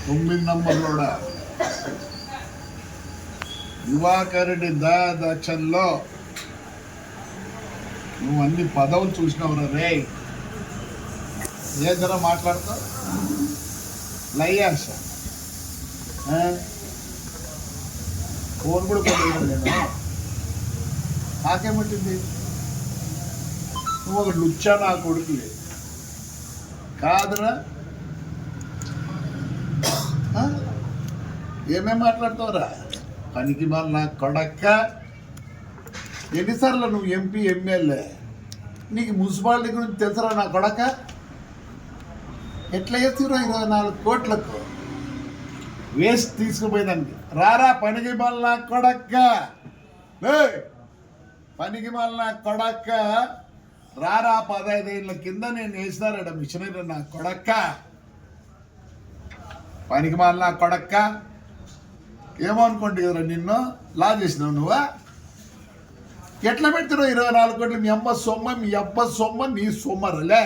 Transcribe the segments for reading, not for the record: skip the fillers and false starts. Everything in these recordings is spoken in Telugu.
9 నంబర్లోడా దివాకర్ రెడ్డి దక్షన్లో నువ్వు అన్ని పదవులు చూసినావురా రే. ఏ ధర మాట్లాడతావు లయ్యాస ఫోన్ కూడా కొట్టలేదు నేను. నాకేమంటుంది నువ్వు ఒక లుచ్చా నా కొడుకు లేదు కాదురా. ఏమేం మాట్లాడతావురా పనికి మాల నా కొడక్క. ఎన్నిసార్లు నువ్వు ఎంపీ ఎమ్మెల్యే నీకు మున్సిపాలిటీ గురించి తెలుసరా నా కొడక. ఎట్లా చేస్తురా 24 కోట్లకు వేస్ట్ తీసుకుపోయేదానికి. రారా పనికి మాల నా కొడక్క, పనికి మాల నా కొడక్క రారా. 15 ఏళ్ళ కింద నేను వేసినారట మిషనరీ నా కొడక్క. పనికి మాల నా కొడక్క ఏమో అనుకోండి కదరా నిన్ను లా చేసినావు నువ్వా. ఎట్లా పెడుతున్నావు 24 కోట్లు? మీ అమ్మ సొమ్మ మీ అబ్బ సొమ్మ నీ సొమ్మరలే.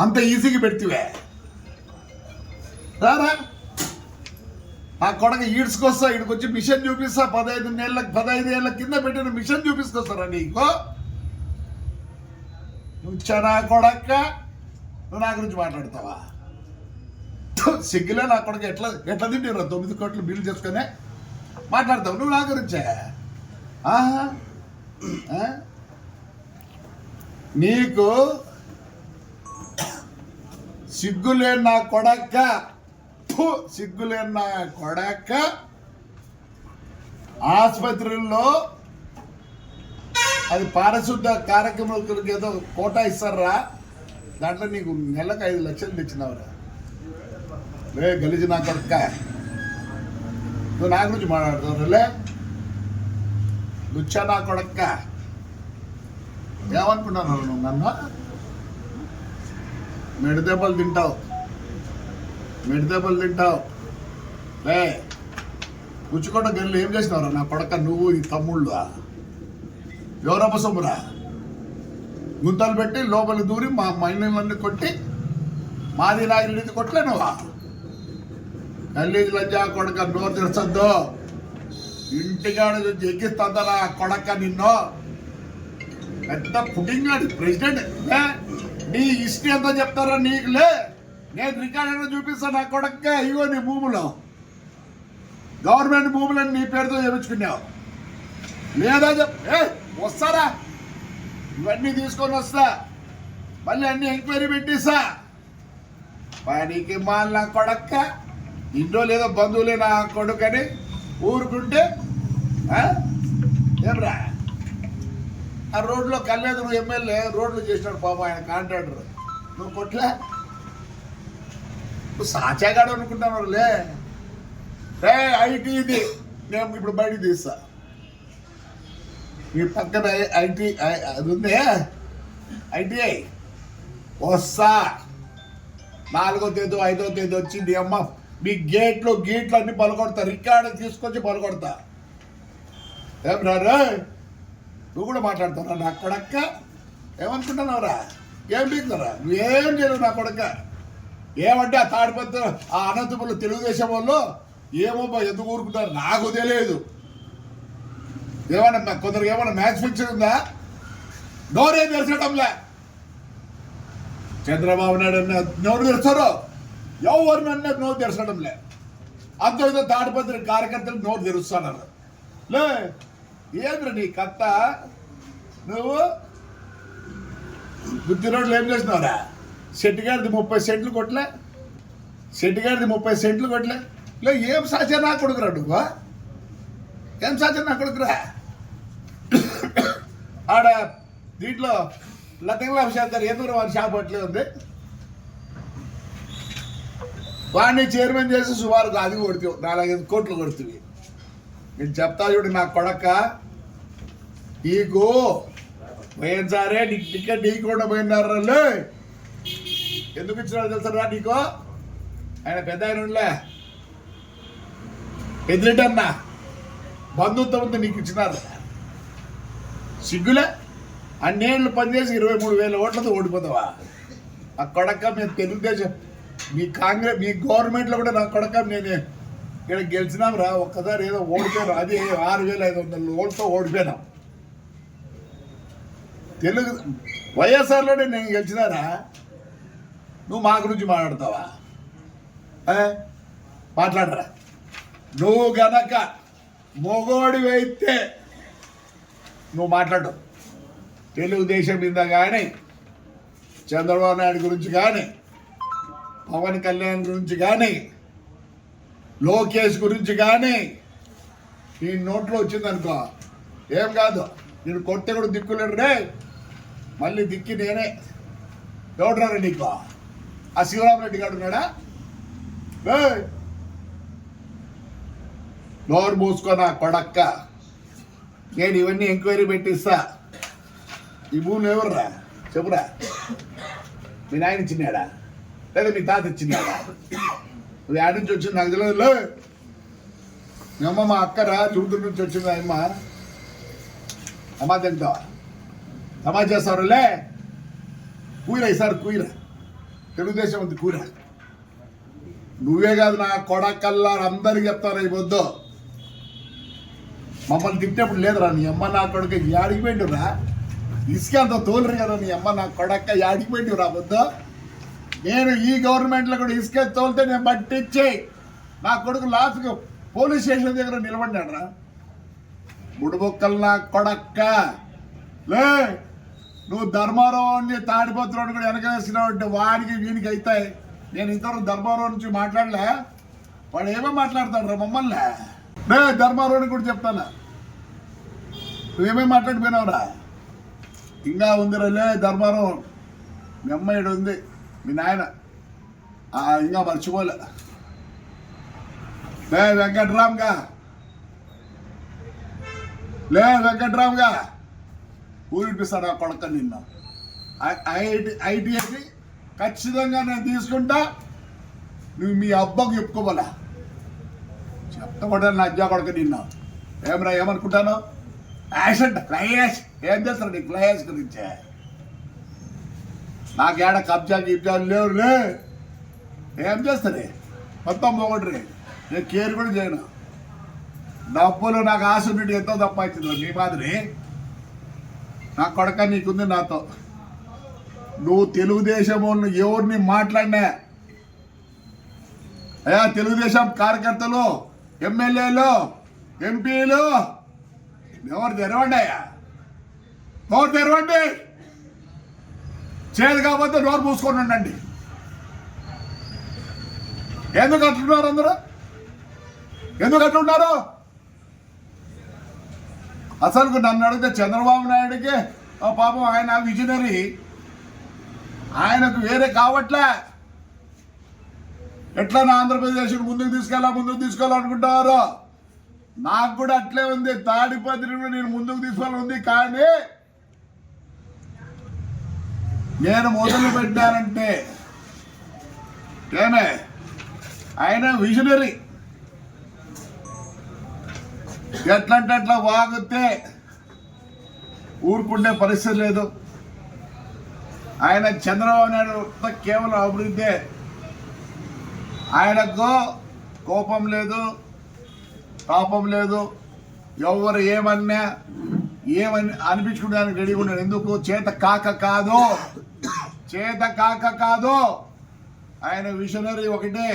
అంత ఈజీగా పెడితే రారా నా కొడక ఈడ్చుకొస్తా. ఇక్కడికి మిషన్ చూపిస్తా. 15 ఏళ్ళ కింద పెట్టిన మిషన్ చూపిస్తారా నీకు? నువ్వు నా కొడక్క నువ్వు నా గురించి మాట్లాడతావా? సిగ్గులే నా కొడక. ఎట్లా తింటారు 9 కోట్లు బిల్లు చేసుకునే మాట్లాడతావు నువ్వు నా గురించే. నీకు సిగ్గులేని నా కొడక్క, సిగ్గులేని నా కొడక్క. ఆసుపత్రుల్లో అది పారిశుద్ధ కార్యక్రమాలకు ఏదో కోటా ఇస్తారా, దాంట్లో నీకు నెలకు 5 లక్షలు తెచ్చినావురా. రే గలీజు నా కొడక్క నువ్వు నా గురించి మాట్లాడుతావులే. లుచ్చా నా కొడక్క ఏమనుకున్నాను నువ్వు నన్ను? మెడదెబ్బలు తింటావు రే. పుచ్చుకొండ గల్లు ఏం చేసినావురా నా కొడక? నువ్వు ఈ తమ్ముళ్ళు ఎవరప్ప సొమ్మురా? గుంతలు పెట్టి లోపలికి దూరి మా మైనలన్నీ కొట్టి మాది నాగిరెడ్డి కొట్టలే నువ్వా? గల్లీది లజ్జా కొడక నోరు తెరచద్దు. ఇంటికాడ ఎక్కిస్తుందా నా కొడక నిన్ను. పెద్ద పుట్టింగ్ ప్రెసిడెంట్ నీ హిస్టరీ ఎంతో చెప్తారా నీకులే. నేను రికార్డు చూపిస్తాను నా కొడక్క. ఇగో నీ భూములు గవర్నమెంట్ భూములని నీ పేరుతో చేయించుకున్నావు లేదా వస్తారా? ఇవన్నీ తీసుకొని వస్తా, మళ్ళీ అన్ని ఎంక్వైరీ పెట్టిస్తా. పనికి మాల నా కొడక్క. ఇంట్లో లేదో బంధువులే నా కొడుకని ఊరుకుంటే ఏమ్రా? ఆ రోడ్లో కల్లేదు నువ్వు ఎమ్మెల్యే రోడ్లు చేసినాడు పాపం ఆయన కాంట్రాక్టర్. నువ్వు కొట్లే నువ్వు సాచాగాడు అనుకుంటానులే. రే ఐటీ ఇది నేను ఇప్పుడు బయటికి తీస్తా. మీ పక్కన ఐటీ అది ఉంది ఐటీఐ వస్తా. 4వ తేదీ 5వ తేదీ వచ్చింది అమ్మ. మీ గేట్లు అన్ని పలకొడతా. రికార్డు తీసుకొచ్చి పలకొడతా. ఏం రా నువ్వు కూడా మాట్లాడతావురా నా కొడక్క? ఏమనుకుంటున్నావురా? ఏం పీకుతారా? నువ్వేం చేయలేవు నా కొడక్క. ఏమంటే ఆ తాడిపత్రి ఆ అనంతపురం తెలుగుదేశం వాళ్ళు ఏమో ఎందుకు ఊరుకుంటారు నాకు తెలియదు. ఏమన్నా కొందరికి ఏమన్నా మ్యాచ్ ఫిక్చర్ ఉందా? నోరేం తెరచడంలే. చంద్రబాబు నాయుడు నోరు తెరుస్తారు, ఎవరినన్నా నోరు తెరచడంలే. అంత తాడిపత్రి కార్యకర్తలు నోరు తెరుస్తున్నారు లే. ఏంద్ర నీ కత్త? నువ్వు గుత్తి రోడ్లు ఏం చేసినావురా? శెట్టిగారిది 30 సెంట్లు కొట్టలే. శెట్టిగారిది 30 సెంట్లు కొట్టలే. లే ఏం సాచా నా కొడుకురా నువ్వు? ఏం సాచా నా కొడుకురా? ఆడ దీంట్లో లతంగుల షాప్ గారు ఎందుకు వాడి షాప్ అట్లే ఉంది. వాడిని చైర్మన్ చేసి సుమారు అది కొడుతావు 4-5 కోట్లు కొడుతుంది. నేను చెప్తా చూడు నా కొడక. నీకు పోయినసారే నీకు టికెట్ నీకుండా పోయినారు. ఎందుకు ఇచ్చినారో తెలుసా నీకు? ఆయన పెద్ద ఆయన ఉండలే, పెద్దరెడ్డి అన్న బంధుత్వంతో నీకు ఇచ్చినారు. సిగ్గులే. అన్నేళ్ళు పనిచేసి 23,000 ఓట్లతో ఓడిపోతావా? ఆ కొడక మేము తెలుగుదేశం మీ గవర్నమెంట్లో కూడా నా కొడక నేను ఇక్కడ గెలిచినాం రా, ఒక్కసారి ఏదో ఓడిపోయాను, అది 6,500 ఓటుతో ఓడిపోయినాం. తెలుగు వైఎస్ఆర్లోనే నేను గెలిచినారా, నువ్వు మా గురించి మాట్లాడతావా? మాట్లాడరా. నువ్వు గనక మొగోడివైతే నువ్వు మాట్లాడు. తెలుగుదేశం మీద కానీ, చంద్రబాబు నాయుడు గురించి కానీ, పవన్ కళ్యాణ్ గురించి కానీ, లోకేష్ గురించి కానీ ఈ నోట్లో వచ్చిందనుకో ఏం కాదు, నేను కొట్టే కూడా దిక్కులేడు రే. మళ్ళీ దిక్కి నేనే. ఎవడరా నీకు? ఆ శివరామరెడ్డి గారు ఉన్నాడా? నోరు మూసుకొని ఆ కొడక్క, నేను ఇవన్నీ ఎంక్వైరీ పెట్టిస్తా. ఈ భూమి ఎవర్రా చెప్పురా? మీ నాయన ఇచ్చినాడా లేదా మీ తాత ఇచ్చినాడా? నువ్వు యాడ్ నుంచి వచ్చింది నాకు తెలియదు. మీ అమ్మ మా అక్కరా చుడుతుడి నుంచి వచ్చింది. అమ్మ అమ్మా తింటావా? సమాజ్ చేస్తారులే. కూర ఈసారి కూర తెలుగుదేశం ఉంది కూర. నువ్వే కాదు నా కొడకల్లా అందరికి చెప్తారా ఈ పొద్దు. మమ్మల్ని తిట్టేప్పుడు లేదురా నీ అమ్మ నా కొడుకు యాడికి పెట్టిరా? ఇసుక అంత తోలరు కదా నీ అమ్మ నా కొడక్క యాడికి పెట్టిరా పొద్దు. నేను ఈ గవర్నమెంట్లో కూడా ఇసుక తోలితే నేను పట్టించి నా కొడుకు లాస్ట్గా పోలీస్ స్టేషన్ దగ్గర నిలబడ్డాడు రా. బుడుబొక్కలు నా కొడక్క లే. నువ్వు ధర్మారావుని తాడిపత్రుని కూడా వెనకేసినావు అంటే వాడికి వీనికి అవుతాయి. నేను ఇంతవరకు ధర్మారావు నుంచి మాట్లాడలే, వాడు ఏమో మాట్లాడతాడు రా మమ్మల్ని. నే ధర్మారావుని కూడా చెప్తాను, నువ్వేమేమి మాట్లాడిపోయినావురా? ఇంకా ఉందిరా లే ధర్మారావు. మీ అమ్మాయిడు ఉంది, మీ నాయన ఇంకా మర్చిపోలే. లే వెంకట్రామ్గా, లే వెంకట్రామ్గా ఊరిపిస్తాడు ఆ కొడక నిన్న. ఐటీఐకి ఖచ్చితంగా నేను తీసుకుంటా. నువ్వు మీ అబ్బకు చెప్పుకోవాలా? చెప్తా నా అజ్జా కొడక నిన్న. ఏమరా ఏమనుకుంటాను? యాక్సిడెంట్ ఫ్లైయాష్ ఏం చేస్తారు నీకు? ఫ్లైయాష్ గురించే నాకేడ కబ్జాలు లేవులే. ఏం చేస్తారే మొత్తం పోగొట్టరే. నేను కేర్ కూడా చేయను. డబ్బులు నాకు ఆశ నుండి ఎంతో తప్పించింది మీ మాదిరి. నా కొడక నీకుంది నాతో. నువ్వు తెలుగుదేశం ఎవరిని మాట్లాడినా అయ్యా, తెలుగుదేశం కార్యకర్తలు, ఎమ్మెల్యేలు, ఎంపీలు ఎవరు తెరవండి అయ్యా, నోరు తెరవండి. చేదు కాకపోతే నోరు మూసుకొని ఉండండి. ఎందుకు అట్లున్నారు అందరూ? ఎందుకు అట్లున్నారు? అసలు నన్ను అడిగితే చంద్రబాబు నాయుడికి పాపం ఆయన విజనరీ, ఆయనకు వేరే కావట్లే. ఎట్లా నా ఆంధ్రప్రదేశ్ ముందుకు తీసుకోవాలనుకుంటారో నాకు కూడా అట్లే ఉంది. తాడిపత్రిని నేను ముందుకు తీసుకోవాలని కానీ నేను మొదలు పెట్టానంటే ఏమే ఆయన విజనరీ. ఎట్లంటే అట్లా వాగితే ఊరుకుండే పరిస్థితి లేదు. ఆయన చంద్రబాబు నాయుడు కేవలం అభివృద్ధి. ఆయనకు కోపం లేదు, పాపం లేదు. ఎవరు ఏమన్నా ఏమని అనిపించుకుంటానికి రెడీగా ఉన్నాడు. ఎందుకు? చేత కాక కాదు. ఆయన విజనరీ ఒకటే.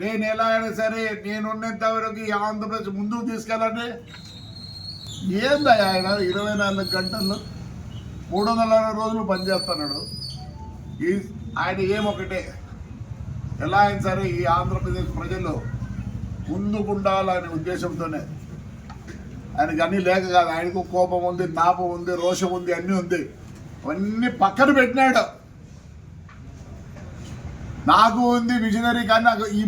నేను ఎలా అయినా సరే నేనున్నంత వరకు ఈ ఆంధ్రప్రదేశ్ ముందుకు తీసుకెళ్ళండి. ఏంది ఆయన 24 గంటలు 360 రోజులు పనిచేస్తున్నాడు. ఆయన ఏమొకటే, ఎలా అయినా సరే ఈ ఆంధ్రప్రదేశ్ ప్రజలు ముందుకుండాలనే ఉద్దేశంతోనే. ఆయనకి అన్నీ లేక కాదు. ఆయనకు కోపం ఉంది, నాపం ఉంది, రోషం ఉంది, అన్నీ ఉంది. అవన్నీ పక్కన పెట్టినాడు. నాకు ఉంది విజనరీ, కానీ నాకు ఈ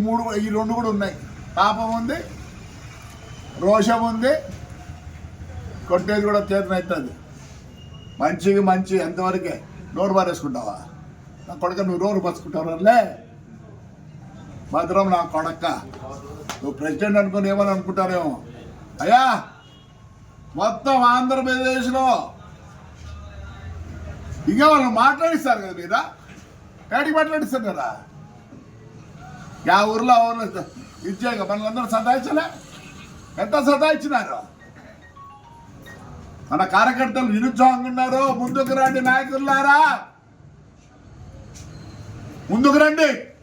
రెండు కూడా ఉన్నాయి. పాపం ఉంది, రోషం ఉంది, కొట్టేది కూడా చేతనవుతుంది. మంచి ఎంతవరకే. నోరు పారేసుకుంటావా? నా కొడక నువ్వు నోరు పరుచుకుంటావులే. భద్రం నా కొడక్క. నువ్వు ప్రెసిడెంట్ అనుకుని ఏమని అనుకుంటారేమో. అయ్యా, మొత్తం ఆంధ్రప్రదేశ్లో ఇంకా వాళ్ళు మాట్లాడిస్తారు కదా, మీద ఏడికి మాట్లాడిస్తారు కదా. యా ఊర్లో ఇచ్చాక మనలందరూ సతాయించలే, ఎంత సతాయించినారు. మన కార్యకర్తలు నిరుత్సాహంగా ఉన్నారు. ముందుకు రండి నాయకులారా, ముందుకు రండి.